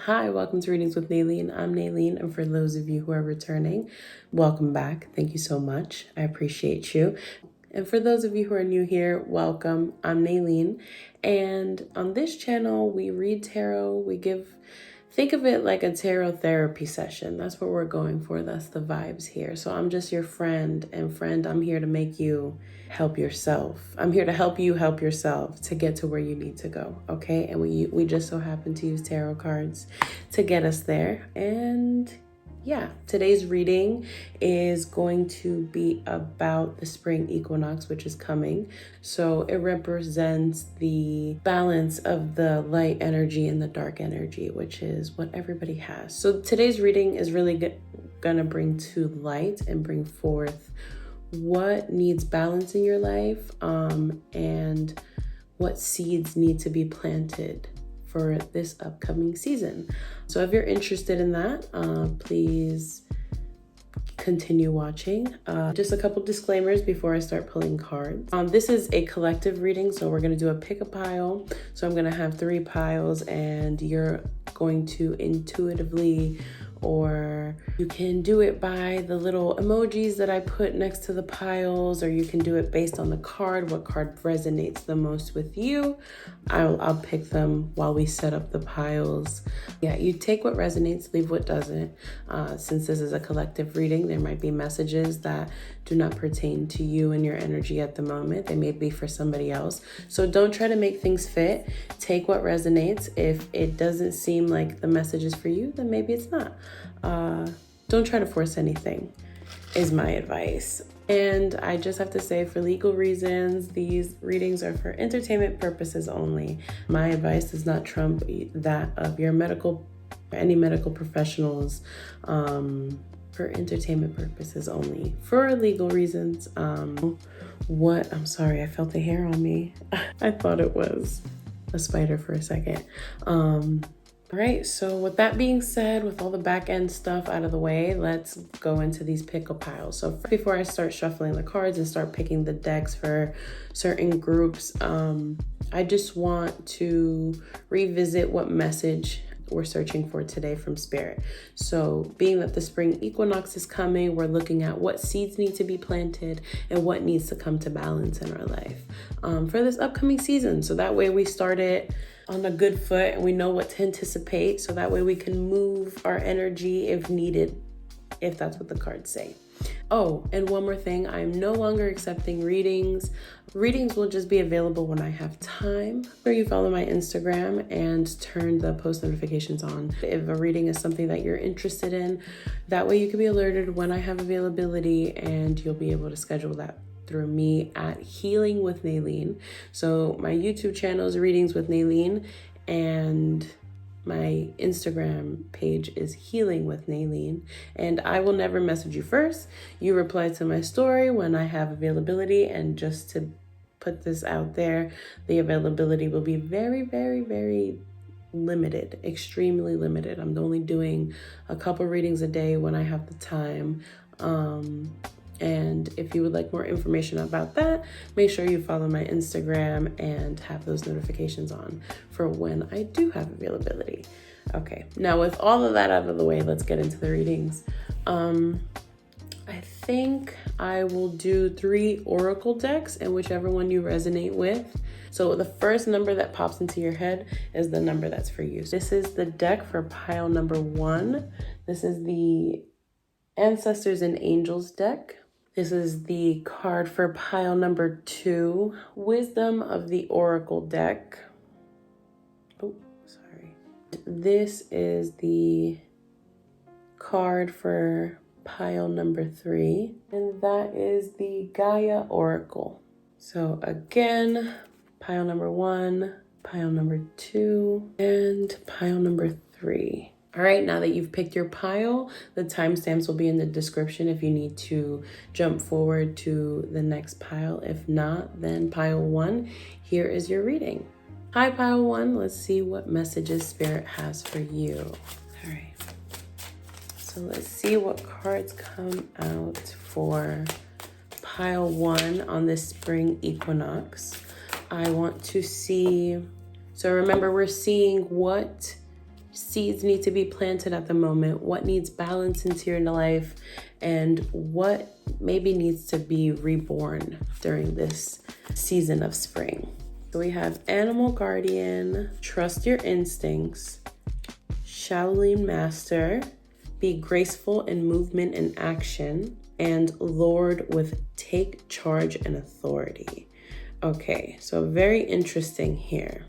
Hi, welcome to Readings with Naylene. I'm Naylene, and for those of you who are returning, welcome back. Thank you so much. I appreciate you. And for those of you who are new here, welcome. I'm Naylene, and on this channel, we read tarot. Think of it like a tarot therapy session. That's what we're going for. That's the vibes here. So I'm just your friend, and I'm here to make you help yourself. I'm here to help you help yourself to get to where you need to go, okay? And we just so happen to use tarot cards to get us there. And yeah, today's reading is going to be about the spring equinox, which is coming. So it represents the balance of the light energy and the dark energy, which is what everybody has. So today's reading is really gonna bring to light and bring forth what needs balance in your life, and what seeds need to be planted for this upcoming season. So if you're interested in that, please continue watching. Just a couple disclaimers before I start pulling cards. This is a collective reading, so we're gonna do a pick a pile. So I'm gonna have 3 piles, and you're going to intuitively, or you can do it by the little emojis that I put next to the piles, or you can do it based on the card, what card resonates the most with you. I'll pick them while we set up the piles. Yeah, you take what resonates, leave what doesn't. Since this is a collective reading, there might be messages that do not pertain to you and your energy at the moment. They may be for somebody else. So don't try to make things fit. Take what resonates. If it doesn't seem like the message is for you, then maybe it's not. Don't try to force anything, is my advice. And I just have to say, for legal reasons, these readings are for entertainment purposes only. My advice does not trump that of any medical professionals, for entertainment purposes only. For legal reasons, I'm sorry, I felt the hair on me. I thought it was a spider for a second. All right, so with that being said, with all the back end stuff out of the way, let's go into these pickle piles. So before I start shuffling the cards and start picking the decks for certain groups, I just want to revisit what message we're searching for today from Spirit. So being that the spring equinox is coming, we're looking at what seeds need to be planted and what needs to come to balance in our life for this upcoming season. So that way we start it on a good foot and we know what to anticipate. So that way we can move our energy if needed, if that's what the cards say. Oh, and one more thing, I'm no longer accepting readings. Readings will just be available when I have time. Or you follow my Instagram and turn the post notifications on. If a reading is something that you're interested in, that way you can be alerted when I have availability, and you'll be able to schedule that through me at Healing with Naylene. So my YouTube channel is Readings with Naylene, and my Instagram page is Healing with Naylene, and I will never message you first. You reply to my story when I have availability, and just to put this out there, the availability will be very, very, very limited, extremely limited. I'm only doing a couple readings a day when I have the time. And if you would like more information about that, make sure you follow my Instagram and have those notifications on for when I do have availability. Okay, now with all of that out of the way, let's get into the readings. I think I will do 3 oracle decks, and whichever one you resonate with. So the first number that pops into your head is the number that's for you. This is the deck for pile number 1. This is the Ancestors and Angels deck. This is the card for pile number 2, Wisdom of the Oracle deck. Oh, sorry. This is the card for pile number 3, and that is the Gaia Oracle. So again, pile number 1, pile number 2, and pile number 3. All right, now that you've picked your pile, the timestamps will be in the description if you need to jump forward to the next pile. If not, then pile 1, here is your reading. Hi, pile 1. Let's see what messages Spirit has for you. All right. So let's see what cards come out for pile 1 on this spring equinox. I want to see, so remember, we're seeing what seeds need to be planted at the moment, what needs balance into your life, and what maybe needs to be reborn during this season of spring. So we have Animal Guardian, Trust Your Instincts, Shaolin Master, Be Graceful in Movement and Action, and Lord with Take Charge and Authority. Okay, so very interesting here.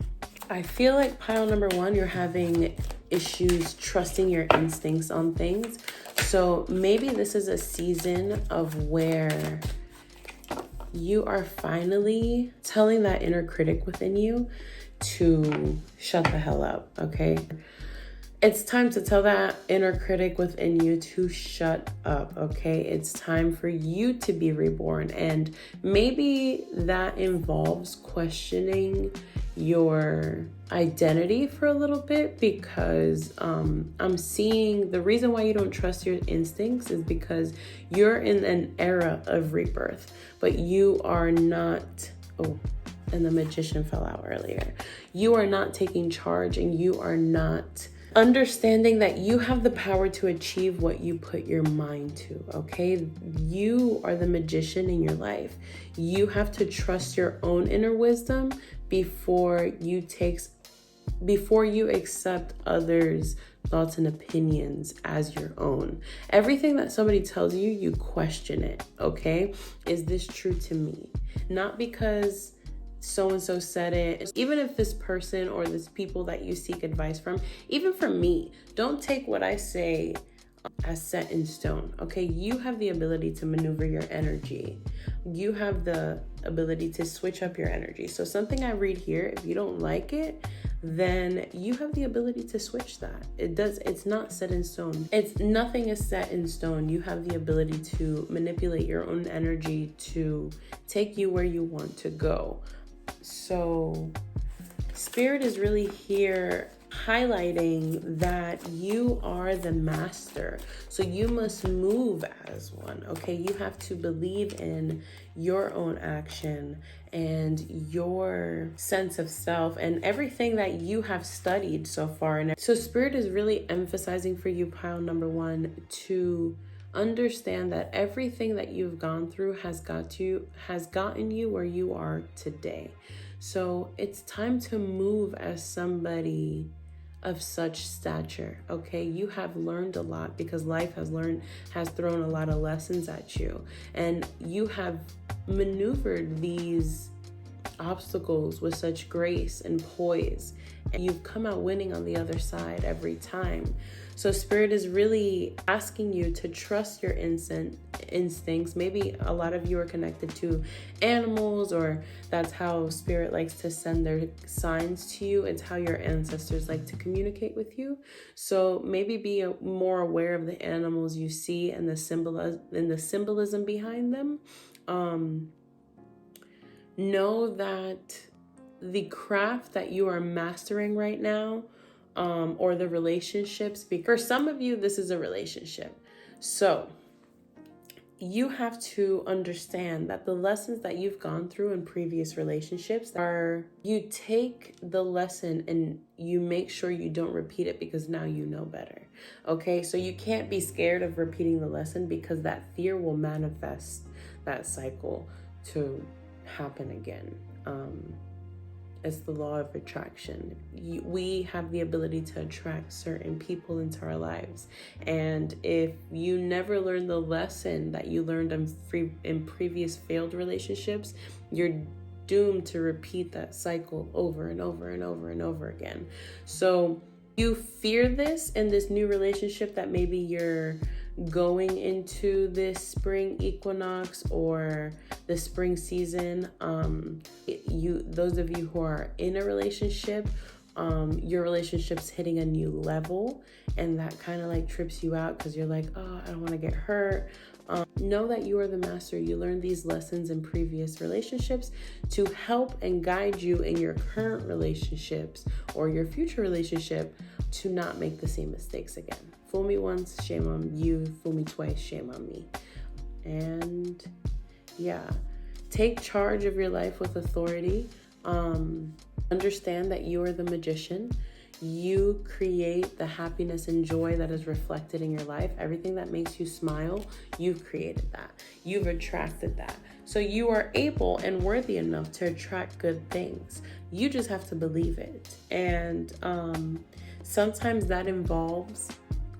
I feel like pile number one, you're having issues trusting your instincts on things. So maybe this is a season of where you are finally telling that inner critic within you to shut the hell up, okay? It's time to tell that inner critic within you to shut up, okay? It's time for you to be reborn. And maybe that involves questioning your identity for a little bit, because I'm seeing the reason why you don't trust your instincts is because you're in an era of rebirth, but you are not, and the magician fell out earlier. You are not taking charge, and you are not understanding that you have the power to achieve what you put your mind to, okay? You are the magician in your life. You have to trust your own inner wisdom before you accept others' thoughts and opinions as your own. Everything that somebody tells you, you question it, okay? Is this true to me? Not because so-and-so said it. Even if this person or this people that you seek advice from, even from me, don't take what I say as set in stone, okay? You have the ability to maneuver your energy. You have the ability to switch up your energy. So something I read here, if you don't like it, then you have the ability to switch that. It's not set in stone. Nothing is set in stone. You have the ability to manipulate your own energy to take you where you want to go. So Spirit is really here highlighting that you are the master. So you must move as one, okay? You have to believe in your own action and your sense of self and everything that you have studied so far. And so Spirit is really emphasizing for you, pile number one, to understand that everything that you've gone through has gotten you where you are today. So it's time to move as somebody of such stature, okay? You have learned a lot because life has thrown a lot of lessons at you, and you have maneuvered these obstacles with such grace and poise, and you've come out winning on the other side every time. So Spirit is really asking you to trust your instincts. Maybe a lot of you are connected to animals, or that's how Spirit likes to send their signs to you. It's how your ancestors like to communicate with you. So maybe be more aware of the animals you see and the symbolism behind them. Know that the craft that you are mastering right now, or the relationships, for some of you, this is a relationship. So you have to understand that the lessons that you've gone through in previous relationships you take the lesson and you make sure you don't repeat it, because now you know better. Okay, so you can't be scared of repeating the lesson, because that fear will manifest that cycle to happen again. It's the law of attraction. We have the ability to attract certain people into our lives. And if you never learn the lesson that you learned in previous failed relationships, you're doomed to repeat that cycle over and over and over and over again. So you fear this in this new relationship that maybe you're going into this spring equinox or the spring season. Those of you who are in a relationship, your relationship's hitting a new level, and that kind of like trips you out because you're like, oh, I don't want to get hurt. Know that you are the master. You learned these lessons in previous relationships to help and guide you in your current relationships or your future relationship to not make the same mistakes again. Fool me once, shame on you. Fool me twice, shame on me. And yeah, take charge of your life with authority. Understand that you are the magician. You create the happiness and joy that is reflected in your life. Everything that makes you smile, you've created that. You've attracted that. So you are able and worthy enough to attract good things. You just have to believe it. And sometimes that involves,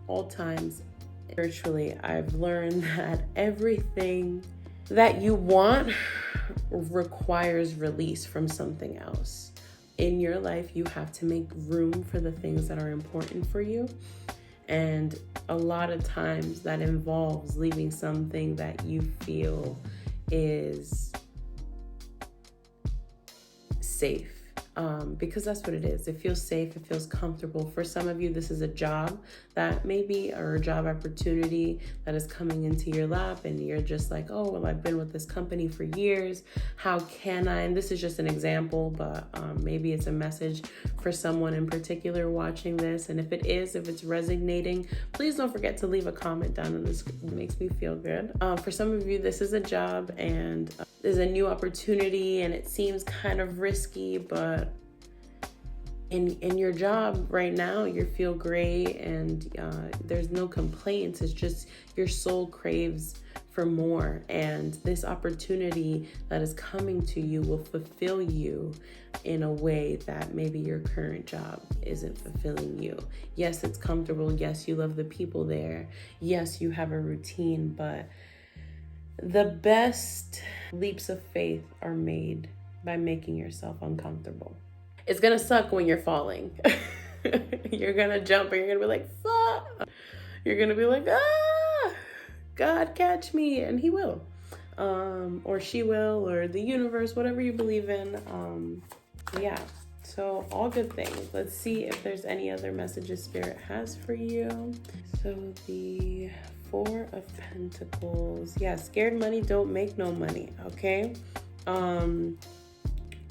all times, spiritually, I've learned that everything that you want requires release from something else. In your life, you have to make room for the things that are important for you. And a lot of times that involves leaving something that you feel is safe. Because that's what it is. It feels safe. It feels comfortable. For some of you, this is a job that maybe, or a job opportunity that is coming into your lap, and you're just like, oh, well, I've been with this company for years. How can I? And this is just an example, but maybe it's a message for someone in particular watching this. And if it's resonating, please don't forget to leave a comment down in this. It makes me feel good. For some of you, this is a job and there's a new opportunity, and it seems kind of risky, but in your job right now, you feel great, and there's no complaints. It's just your soul craves for more, and this opportunity that is coming to you will fulfill you in a way that maybe your current job isn't fulfilling you. Yes, it's comfortable. Yes, you love the people there. Yes, you have a routine, but the best leaps of faith are made by making yourself uncomfortable. It's going to suck when you're falling. You're going to jump and you're going to be like, fuck. You're going to be like, God catch me. And he will. Or she will, or the universe, whatever you believe in. Yeah. So all good things. Let's see if there's any other messages Spirit has for you. So the 4 of Pentacles. Yeah, scared money don't make no money. Okay.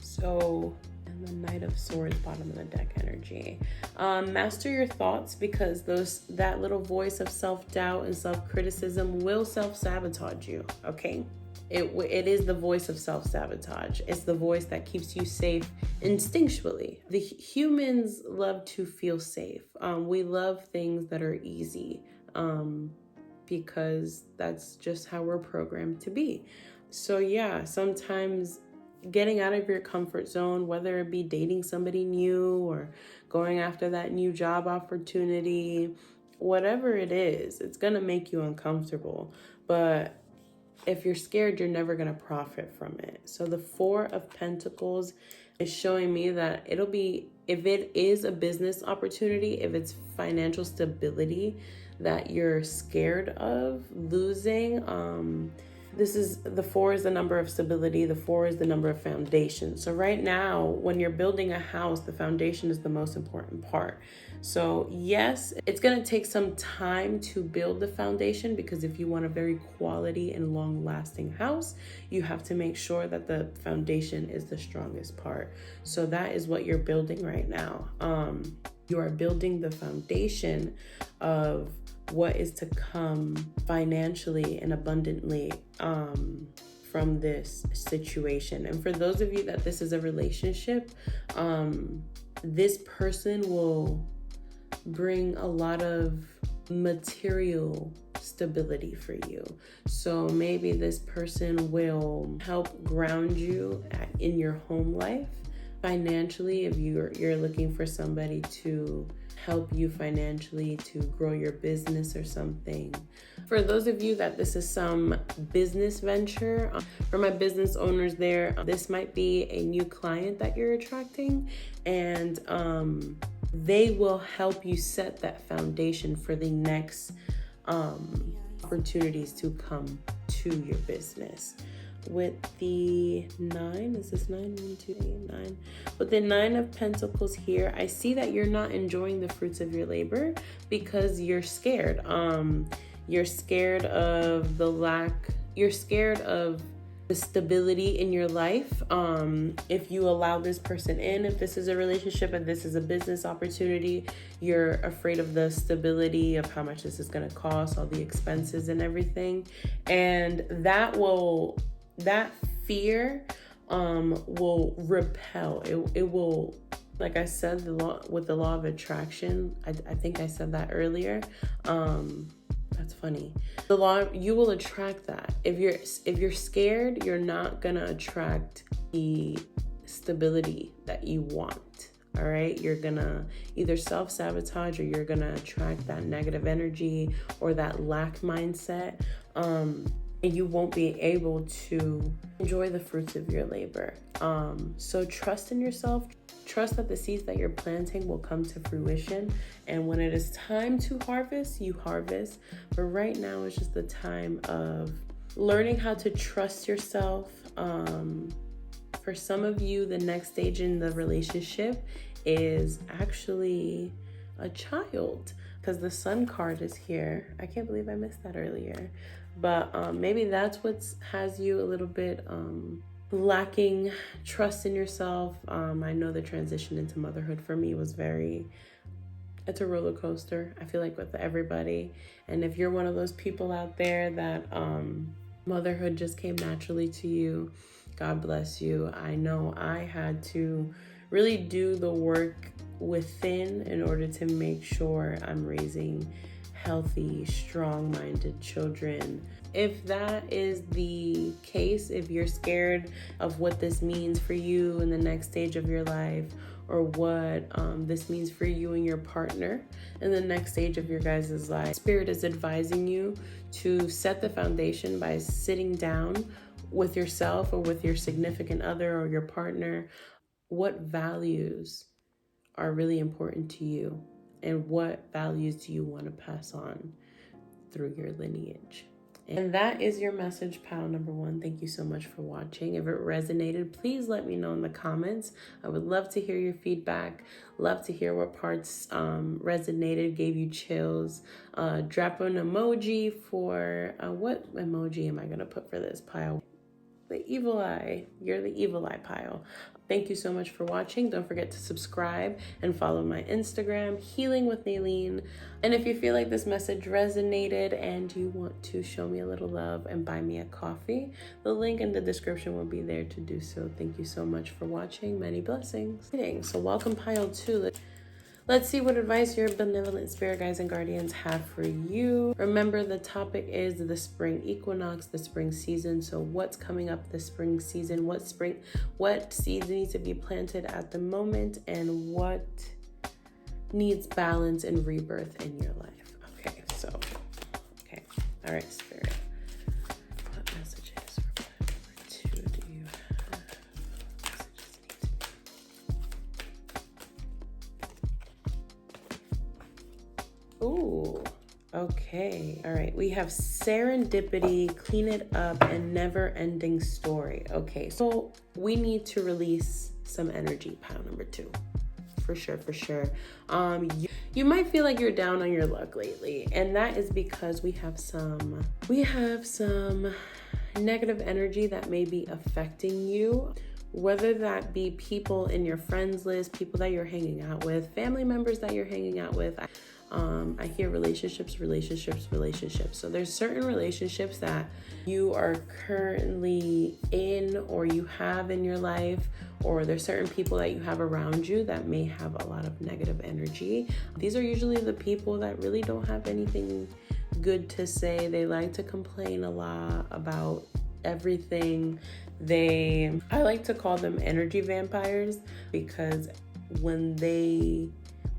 So, and the Knight of Swords, bottom of the deck energy. Master your thoughts, because that little voice of self-doubt and self-criticism will self-sabotage you. Okay. It is the voice of self-sabotage. It's the voice that keeps you safe instinctually. The humans love to feel safe. We love things that are easy because that's just how we're programmed to be. So yeah, sometimes getting out of your comfort zone, whether it be dating somebody new or going after that new job opportunity, whatever it is, it's going to make you uncomfortable. But if you're scared, you're never going to profit from it. So the 4 of Pentacles is showing me that it'll be, if it is a business opportunity, if it's financial stability that you're scared of losing, this is, the 4 is the number of stability. The 4 is the number of foundation. So right now, when you're building a house, the foundation is the most important part. So yes, it's going to take some time to build the foundation, because if you want a very quality and long lasting house, you have to make sure that the foundation is the strongest part. So that is what you're building right now. You are building the foundation of what is to come financially and abundantly from this situation. And for those of you that this is a relationship, this person will bring a lot of material stability for you. So maybe this person will help ground you in your home life financially, if you're looking for somebody to help you financially to grow your business or something. For those of you that this is some business venture, for my business owners there, this might be a new client that you're attracting, and they will help you set that foundation for the next opportunities to come to your business. With the 9, is this 9? 1, 2, 8, 9. With the 9 of Pentacles here, I see that you're not enjoying the fruits of your labor because you're scared. You're scared of the lack, you're scared of the stability in your life. If you allow this person in, if this is a relationship and this is a business opportunity, you're afraid of the stability, of how much this is going to cost, all the expenses and everything. And that fear will repel. It will Like I said, with the law of attraction, I think I said that earlier. That's funny. The law, you will attract that. If you're scared, you're not gonna attract the stability that you want. All right, you're gonna either self-sabotage or you're gonna attract that negative energy or that lack mindset. And you won't be able to enjoy the fruits of your labor. So trust in yourself. Trust that the seeds that you're planting will come to fruition. And when it is time to harvest, you harvest. But right now is just the time of learning how to trust yourself. For some of you, the next stage in the relationship is actually a child, because the Sun card is here. I can't believe I missed that earlier. But maybe that's what has you a little bit lacking trust in yourself. I know the transition into motherhood for me was it's a roller coaster, I feel like, with everybody. And if you're one of those people out there that motherhood just came naturally to you, God bless you. I know I had to really do the work within in order to make sure I'm raising healthy, strong-minded children. If that is the case, if you're scared of what this means for you in the next stage of your life, or what this means for you and your partner in the next stage of your guys' life, Spirit is advising you to set the foundation by sitting down with yourself or with your significant other or your partner. What values are really important to you, and what values do you want to pass on through your lineage? And that is your message, pile number one. Thank you so much for watching. If it resonated, please let me know in the comments. I would love to hear your feedback. Love to hear what parts resonated, gave you chills. Drop an emoji for, what emoji am I going to put for this pile? The evil eye. You're the evil eye pile. Thank you so much for watching. Don't forget to subscribe and follow my Instagram, Healing with Naylene. And if you feel like this message resonated and you want to show me a little love and buy me a coffee, the link in the description will be there to do so. Thank you so much for watching. Many blessings. So welcome, pile two. Let's see what advice your benevolent spirit guides and guardians have for you. Remember, the topic is the spring equinox, the spring season. So what's coming up this spring season? What seeds need to be planted at the moment, and what needs balance and rebirth in your life? Okay. All right, Spirit. What messages for pile number two do you have? Messages need to be. Ooh, okay. All right. We have serendipity, clean it up, and never-ending story. Okay, so we need to release some energy, pile number two. For sure. You might feel like you're down on your luck lately, and that is because we have some negative energy that may be affecting you. Whether that be people in your friends list, people that you're hanging out with, family members that you're hanging out with. I hear relationships. So there's certain relationships that you are currently in, or you have in your life, or there's certain people that you have around you that may have a lot of negative energy. These are usually the people that really don't have anything good to say. They like to complain a lot about everything. I like to call them energy vampires, because when they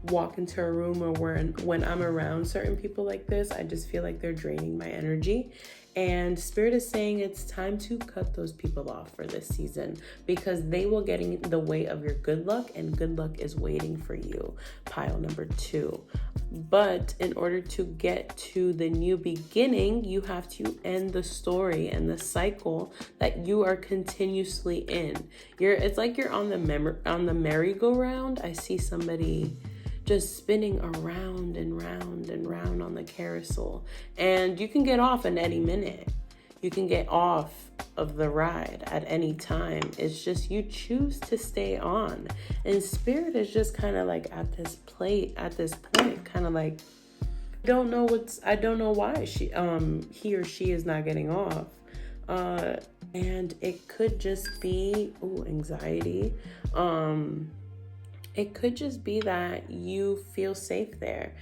walk into a room, or when I'm around certain people like this, I just feel like they're draining my energy. And Spirit is saying it's time to cut those people off for this season, because they will get in the way of your good luck, and good luck is waiting for you, pile number two. But in order to get to the new beginning, you have to end the story and the cycle that you are continuously in. It's like you're on the merry-go-round. I see somebody just spinning around and round and round on the carousel. And you can get off at any minute. You can get off of the ride at any time. It's just you choose to stay on. And Spirit is just kind of like at this point, kind of like, I don't know why he or she is not getting off. And it could just be anxiety. It could just be that you feel safe there.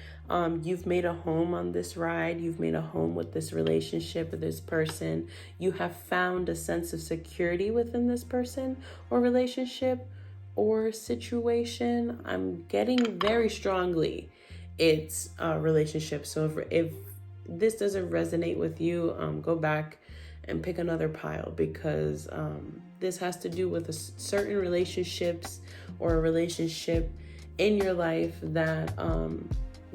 You've made a home on this ride. You've made a home with this relationship with this person. You have found a sense of security within this person or relationship or situation. I'm getting very strongly it's a relationship. So if this doesn't resonate with you, go back and pick another pile, because this has to do with certain relationships or a relationship in your life that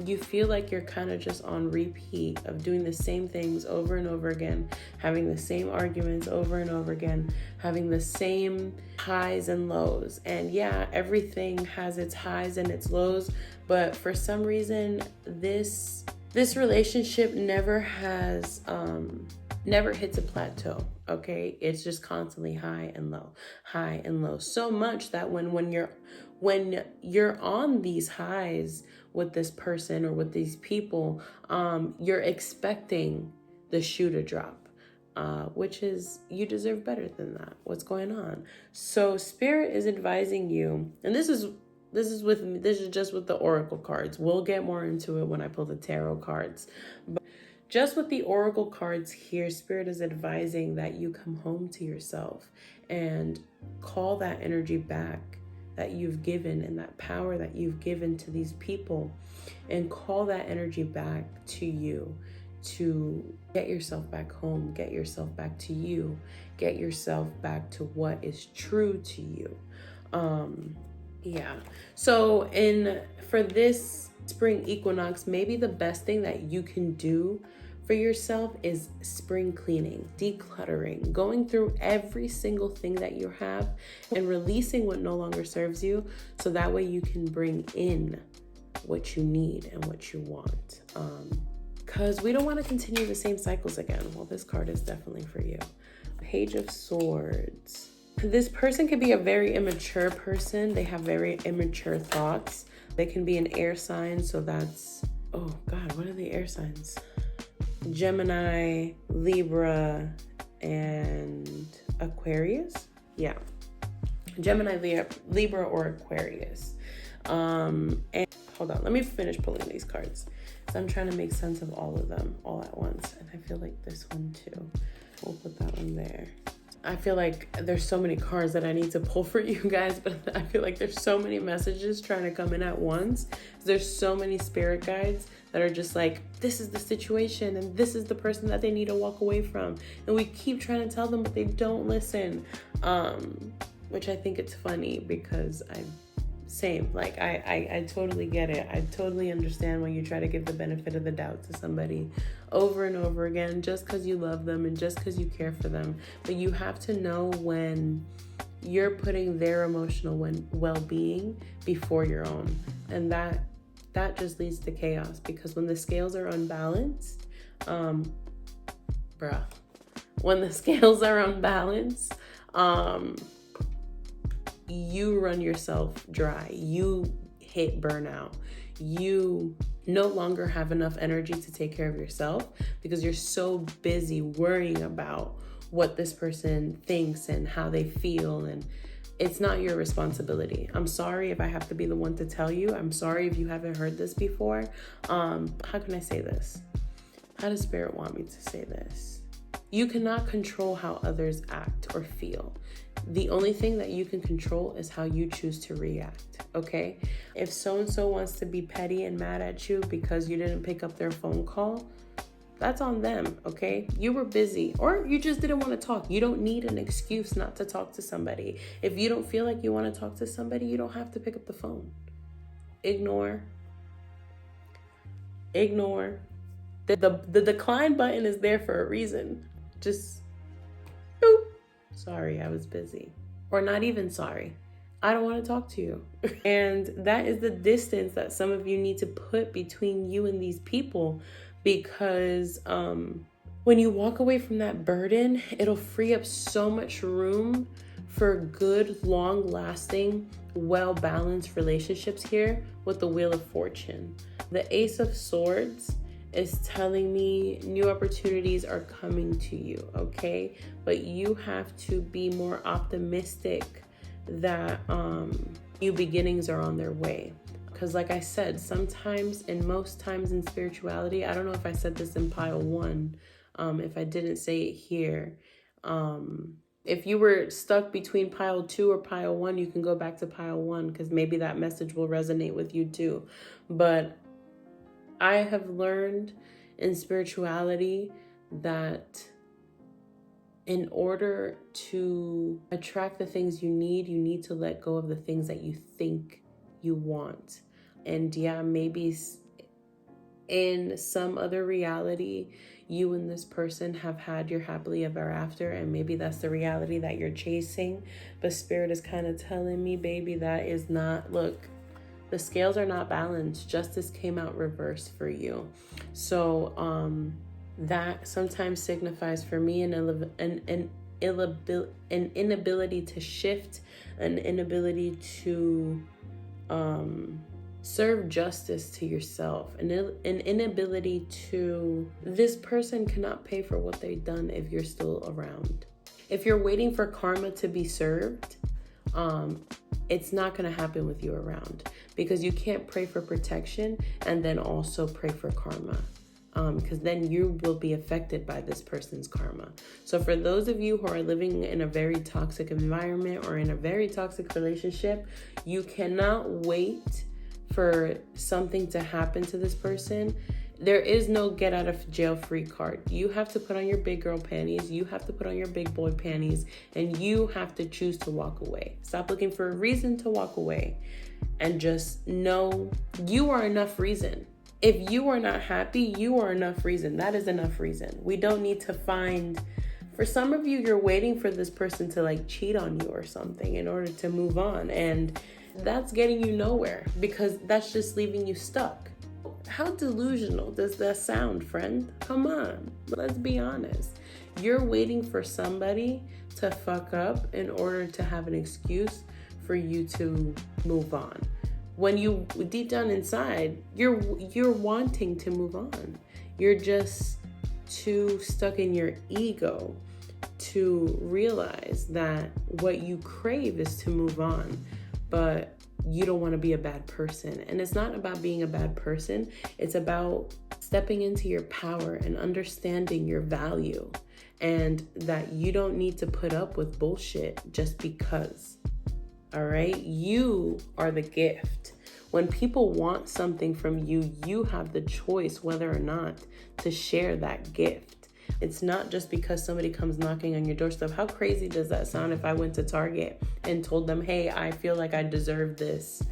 you feel like you're kind of just on repeat of doing the same things over and over again, having the same arguments over and over again, having the same highs and lows. And yeah, everything has its highs and its lows, but for some reason, this relationship never hits a plateau. Okay, it's just constantly high and low, so much that when you're on these highs with this person or with these people, you're expecting the shoe to drop, which is, you deserve better than that. What's going on? So Spirit is advising you, and this is just with the oracle cards. We'll get more into it when I pull the tarot cards. But just with the oracle cards here, Spirit is advising that you come home to yourself and call that energy back that you've given and that power that you've given to these people, and call that energy back to you, to get yourself back home, get yourself back to you, get yourself back to what is true to you. So for this spring equinox, maybe the best thing that you can do for yourself is spring cleaning, decluttering, going through every single thing that you have and releasing what no longer serves you, so that way you can bring in what you need and what you want. Because we don't want to continue the same cycles again. Well, this card is definitely for you. Page of Swords. This person could be a very immature person. They have very immature thoughts. They can be an air sign, so that's, oh God, what are the air signs? Gemini, Libra, and Aquarius. Yeah, Gemini, Libra, or Aquarius. And hold on, let me finish pulling these cards. So I'm trying to make sense of all of them all at once. And I feel like this one too. We'll put that one there. I feel like there's so many cards that I need to pull for you guys, but I feel like there's so many messages trying to come in at once. There's so many spirit guides that are just like, this is the situation and this is the person that they need to walk away from. And we keep trying to tell them, but they don't listen. Which I think it's funny, because I totally get it. I totally understand when you try to give the benefit of the doubt to somebody over and over again, just because you love them and just because you care for them. But you have to know when you're putting their emotional well-being before your own. And that just leads to chaos, because when the scales are unbalanced, when the scales are unbalanced, you run yourself dry. You hit burnout. You no longer have enough energy to take care of yourself, because you're so busy worrying about what this person thinks and how they feel, and it's not your responsibility. I'm sorry if I have to be the one to tell you. I'm sorry if you haven't heard this before. How can I say this? How does Spirit want me to say this? You cannot control how others act or feel. The only thing that you can control is how you choose to react, okay? If so-and-so wants to be petty and mad at you because you didn't pick up their phone call, that's on them, okay? You were busy, or you just didn't want to talk. You don't need an excuse not to talk to somebody. If you don't feel like you want to talk to somebody, you don't have to pick up the phone. Ignore. The decline button is there for a reason. Just boop. Sorry, I was busy. Or not even sorry. I don't want to talk to you. And that is the distance that some of you need to put between you and these people, because when you walk away from that burden, it'll free up so much room for good, long-lasting, well-balanced relationships here with the Wheel of Fortune. The Ace of Swords is telling me new opportunities are coming to you, okay? But you have to be more optimistic that new beginnings are on their way. Because like I said, sometimes and most times in spirituality, I don't know if I said this in pile 1, if I didn't say it here, if you were stuck between pile 2 or pile 1, you can go back to pile 1 because maybe that message will resonate with you too. But I have learned in spirituality that in order to attract the things you need to let go of the things that you think you want. And yeah, maybe in some other reality, you and this person have had your happily ever after, and maybe that's the reality that you're chasing. But Spirit is kind of telling me, baby, that is not, look, the scales are not balanced. Justice came out reverse for you. So that sometimes signifies for me an inability to shift, an inability to serve justice to yourself, an inability to, this person cannot pay for what they've done if you're still around. If you're waiting for karma to be served, it's not going to happen with you around, because you can't pray for protection and then also pray for karma, because then you will be affected by this person's karma. So for those of you who are living in a very toxic environment or in a very toxic relationship, you cannot wait for something to happen to this person. There is no get out of jail free card. You have to put on your big girl panties. You have to put on your big boy panties, and you have to choose to walk away. Stop looking for a reason to walk away and just know you are enough reason. If you are not happy, you are enough reason. That is enough reason. We don't need to find, for some of you, you're waiting for this person to like cheat on you or something in order to move on. And that's getting you nowhere, because that's just leaving you stuck. How delusional does that sound, friend? Come on, let's be honest. You're waiting for somebody to fuck up in order to have an excuse for you to move on. When you, deep down inside, you're wanting to move on. You're just too stuck in your ego to realize that what you crave is to move on. But you don't want to be a bad person. And it's not about being a bad person. It's about stepping into your power and understanding your value, and that you don't need to put up with bullshit just because. All right? You are the gift. When people want something from you, you have the choice whether or not to share that gift. It's not just because somebody comes knocking on your doorstep. How crazy does that sound if I went to Target and told them, hey, I feel like I deserve this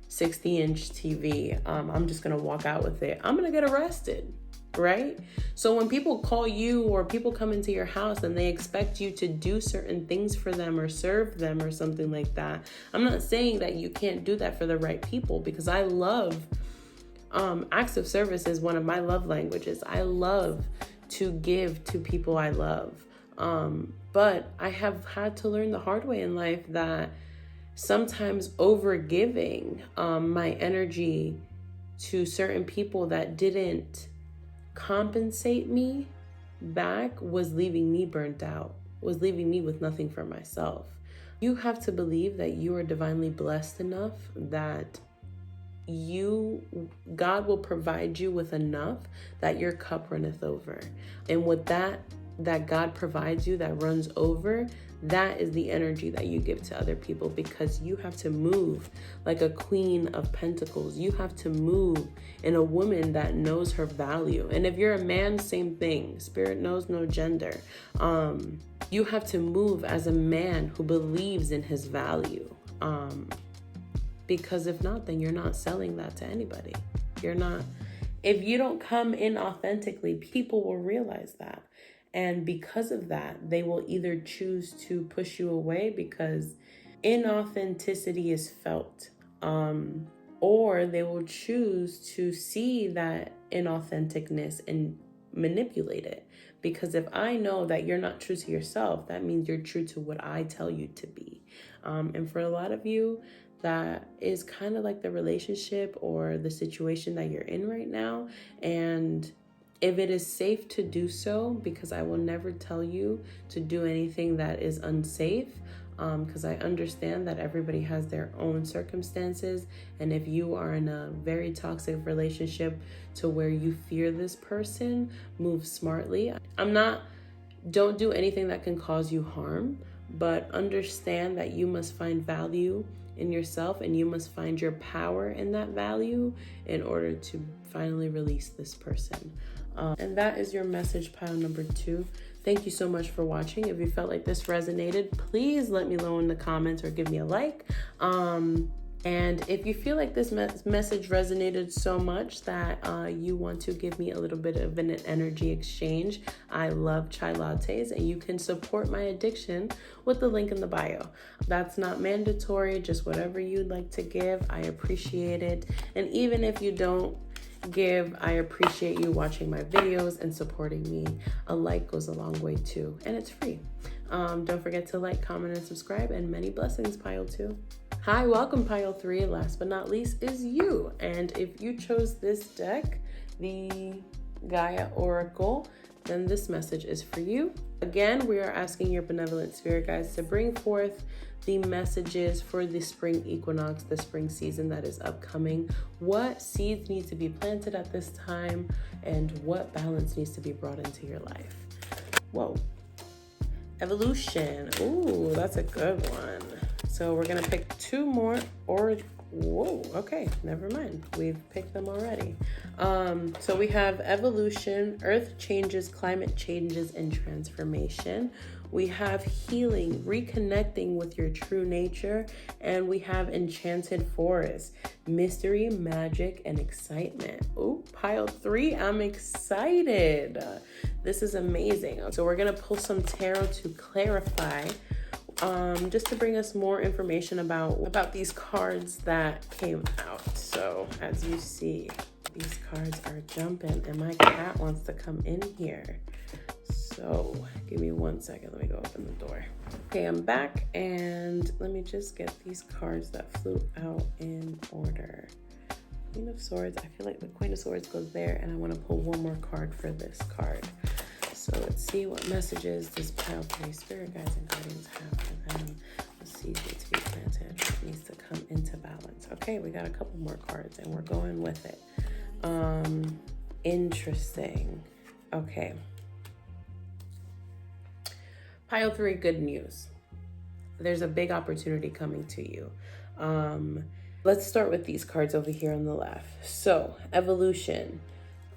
60-inch TV. I'm just going to walk out with it. I'm going to get arrested, right? So when people call you or people come into your house and they expect you to do certain things for them or serve them or something like that, I'm not saying that you can't do that for the right people, because I love acts of service is one of my love languages. I love to give to people I love. But I have had to learn the hard way in life that sometimes over giving my energy to certain people that didn't compensate me back was leaving me burnt out, was leaving me with nothing for myself. You have to believe that you are divinely blessed enough that God will provide you with enough that your cup runneth over. And with that God provides you, that runs over, that is the energy that you give to other people, because you have to move like a queen of pentacles. You have to move in a woman that knows her value. And if you're a man, same thing. Spirit knows no gender. You have to move as a man who believes in his value. Because if not, then you're not selling that to anybody. If you don't come in authentically, people will realize that. And because of that, they will either choose to push you away because inauthenticity is felt, or they will choose to see that inauthenticness and manipulate it. Because if I know that you're not true to yourself, that means you're true to what I tell you to be. And for a lot of you, that is kind of like the relationship or the situation that you're in right now. And if it is safe to do so, because I will never tell you to do anything that is unsafe, because I understand that everybody has their own circumstances. And if you are in a very toxic relationship to where you fear this person, move smartly. Don't do anything that can cause you harm, but understand that you must find value in yourself and you must find your power in that value in order to finally release this person. And that is your message, pile number 2. Thank you so much for watching. If you felt like this resonated, please let me know in the comments or give me a like. And if you feel like this message resonated so much that you want to give me a little bit of an energy exchange, I love chai lattes, and you can support my addiction with the link in the bio. That's not mandatory, just whatever you'd like to give. I appreciate it. And even if you don't give, I appreciate you watching my videos and supporting me. A like goes a long way too, and it's free. Don't forget to like, comment, and subscribe, and many blessings, pile 2. Hi, welcome, pile 3. Last but not least is you. And if you chose this deck, the Gaia Oracle, then this message is for you. Again, we are asking your benevolent spirit guides to bring forth the messages for the spring equinox, the spring season that is upcoming. What seeds need to be planted at this time, and what balance needs to be brought into your life? Whoa. Evolution. Ooh, that's a good one. So we're gonna pick 2 more, or whoa, okay, never mind. We've picked them already. So we have evolution, earth changes, climate changes, and transformation. We have healing, reconnecting with your true nature, and we have enchanted forest, mystery, magic, and excitement. Ooh, pile 3, I'm excited. This is amazing. So we're gonna pull some tarot to clarify, just to bring us more information about these cards that came out. So as you see, these cards are jumping, and my cat wants to come in here. So give me 1 second. Let me go open the door. Okay, I'm back, and let me just get these cards that flew out in order. Queen of Swords. I feel like the Queen of Swords goes there, and I want to pull one more card for this card. So let's see what messages this pile 3 spirit guides and guardians have for them. Let's see what needs to be planted, what needs to come into balance. Okay, we got a couple more cards, and we're going with it. Interesting. Okay. Pile 3, good news. There's a big opportunity coming to you. Let's start with these cards over here on the left. So, evolution.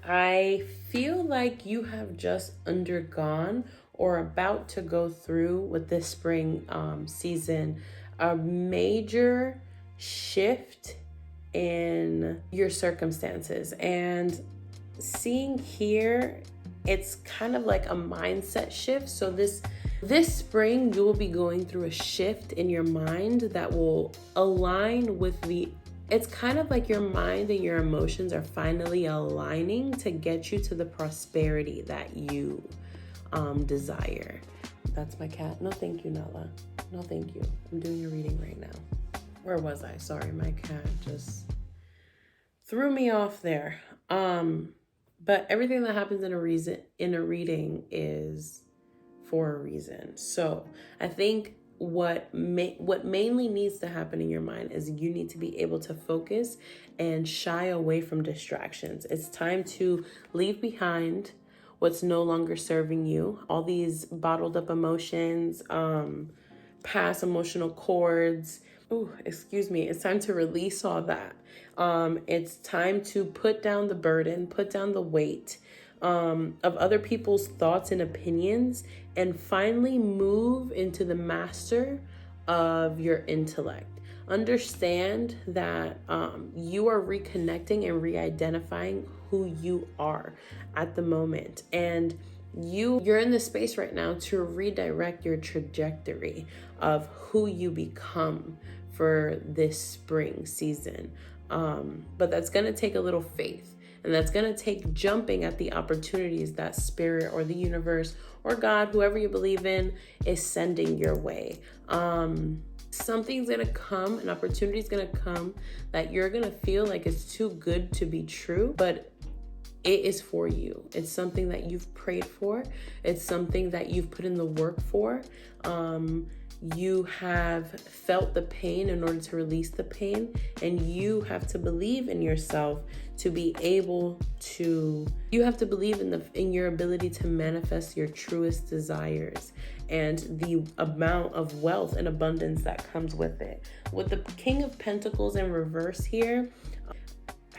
I feel like you have just undergone or about to go through with this spring season a major shift in your circumstances. And seeing here, it's kind of like a mindset shift. So this spring, you will be going through a shift in your mind that will align with it's kind of like your mind and your emotions are finally aligning to get you to the prosperity that you desire. That's my cat. No, thank you, Nala. No, thank you. I'm doing a reading right now. Where was I? Sorry, my cat just threw me off there. But everything that happens in a reading is for a reason. So I think what mainly needs to happen in your mind is you need to be able to focus and shy away from distractions. It's time to leave behind what's no longer serving you, all these bottled up emotions, past emotional cords. Oh, excuse me. It's time to release all that. It's time to put down the burden, put down the weight of other people's thoughts and opinions, and finally move into the master of your intellect. Understand that you are reconnecting and re-identifying who you are at the moment. And you're in the space right now to redirect your trajectory of who you become for this spring season. But that's going to take a little faith. And that's going to take jumping at the opportunities that spirit or the universe or God, whoever you believe in, is sending your way. Something's going to come, an opportunity is going to come that you're going to feel like it's too good to be true, but it is for you. It's something that you've prayed for. It's something that you've put in the work for. You have felt the pain in order to release the pain, and you have to believe in yourself to be able to, you have to believe in your ability to manifest your truest desires and the amount of wealth and abundance that comes with it. With the King of Pentacles in reverse here,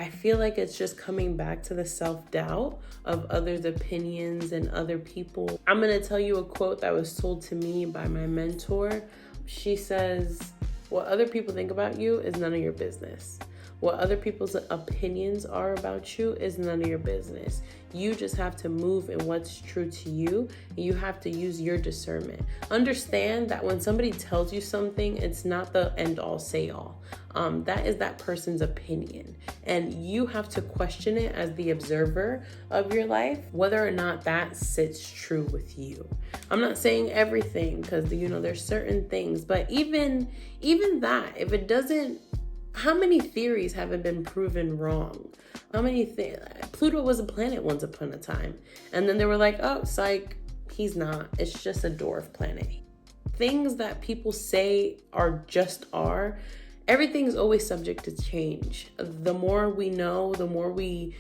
I feel like it's just coming back to the self-doubt of others' opinions and other people. I'm going to tell you a quote that was told to me by my mentor. She says, what other people think about you is none of your business. What other people's opinions are about you is none of your business. You just have to move in what's true to you, and you have to use your discernment. Understand that when somebody tells you something, it's not the end all say all. That is that person's opinion, and you have to question it as the observer of your life, whether or not that sits true with you. I'm not saying everything, because there's certain things, but even that, if it doesn't, how many theories haven't been proven wrong? How many things? Pluto was a planet once upon a time. And then they were like, oh, psych, he's not. It's just a dwarf planet. Things that people say are, everything's always subject to change. The more we know, the more we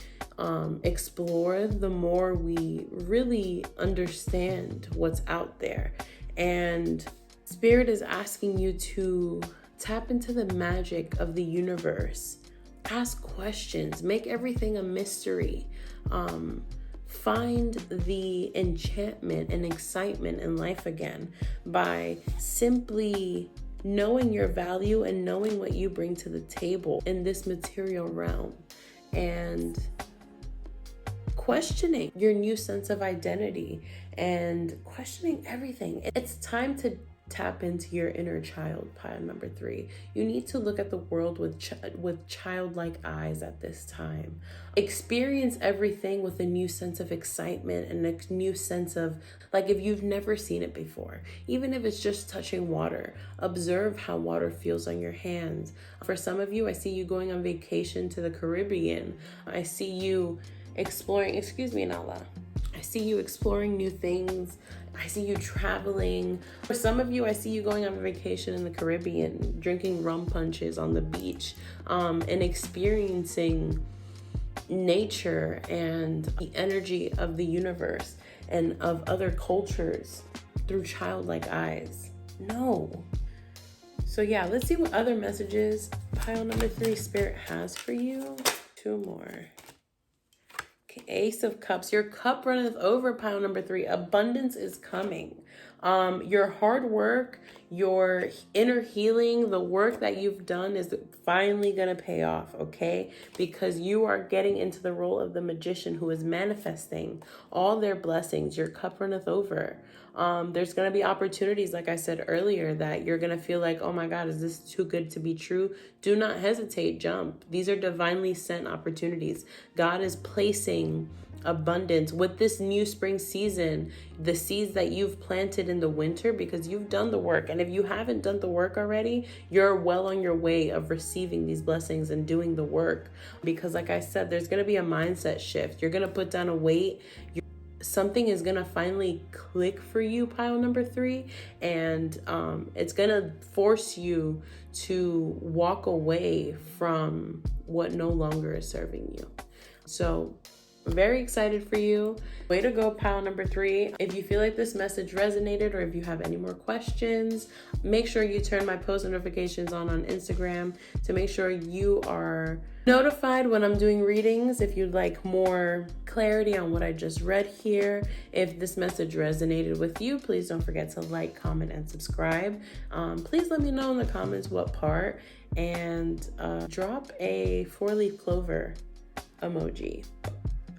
explore, the more we really understand what's out there. And Spirit is asking you to tap into the magic of the universe. Ask questions. Make everything a mystery. Find the enchantment and excitement in life again by simply knowing your value and knowing what you bring to the table in this material realm, and questioning your new sense of identity and questioning everything. It's time to tap into your inner child, pile number 3. You need to look at the world with childlike eyes at this time. Experience everything with a new sense of excitement and a new sense of, like, if you've never seen it before, even if it's just touching water, observe how water feels on your hands. For some of you, I see you going on vacation to the Caribbean. I see you exploring, Nala. I see you exploring new things. I see you traveling. For some of you, I see you going on vacation in the Caribbean, drinking rum punches on the beach, and experiencing nature and the energy of the universe and of other cultures through childlike eyes. No. So yeah, let's see what other messages pile number 3 Spirit has for you. 2 more. Ace of Cups. Your cup runneth over, pile number 3. Abundance is coming. Your hard work, your inner healing, the work that you've done is finally going to pay off, okay? Because you are getting into the role of the magician who is manifesting all their blessings. Your cup runneth over. There's going to be opportunities, like I said earlier, that you're going to feel like, oh my God, is this too good to be true? Do not hesitate, jump. These are divinely sent opportunities. God is placing abundance with this new spring season, the seeds that you've planted in the winter, because you've done the work. And if you haven't done the work already, you're well on your way of receiving these blessings and doing the work. Because like I said, there's going to be a mindset shift. You're going to put down a weight. Something is going to finally click for you, pile number 3, and it's going to force you to walk away from what no longer is serving you. So very excited for you. Way to go, pile number 3. If you feel like this message resonated, or if you have any more questions, make sure you turn my post notifications on Instagram to make sure you are notified when I'm doing readings. If you'd like more clarity on what I just read here, if this message resonated with you, please don't forget to like, comment, and subscribe. Please let me know in the comments what part, and drop a 4-leaf clover emoji.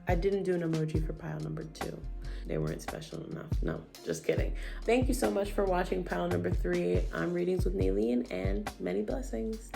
I didn't do an emoji for pile number 2. They weren't special enough. No, just kidding. Thank you so much for watching pile number 3. I'm Readings with Naylene, and many blessings.